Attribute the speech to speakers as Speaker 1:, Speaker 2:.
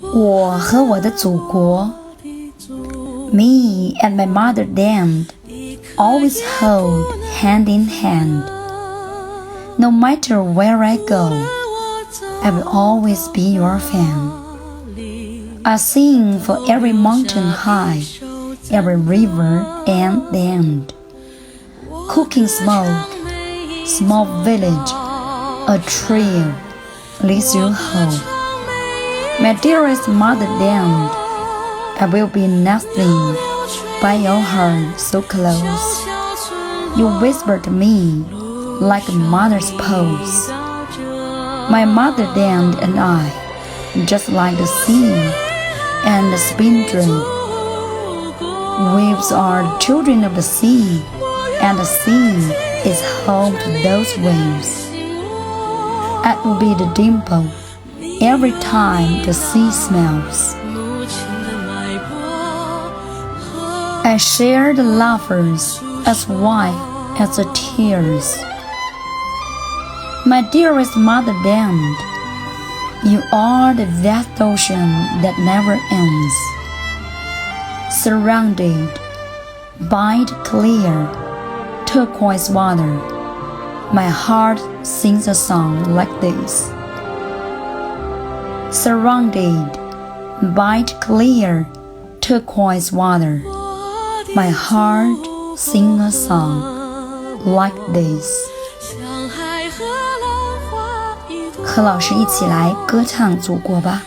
Speaker 1: 我和我的祖国 Me and my motherland always hold hand in hand. No matter where I go, I will always be your fan. I sing for every mountain high, every river and land. Cooking smoke, small village, a trail leads you home. My dearest motherland, I will be nothing by your heart so close. You whisper to me like a mother's pulse. My motherland and I, just like the sea and the spindrift. Waves are children of the sea, and the sea is home to those waves. I will be the dimple every time the sea smells. I share the laughers as white as the tears. My dearest motherland, you are the vast ocean that never ends. Surrounded by the clear turquoise water, my heart sings a song like this. Surrounded by the clear turquoise water, my heart sings a song like this. 和老师一起来歌唱祖国吧。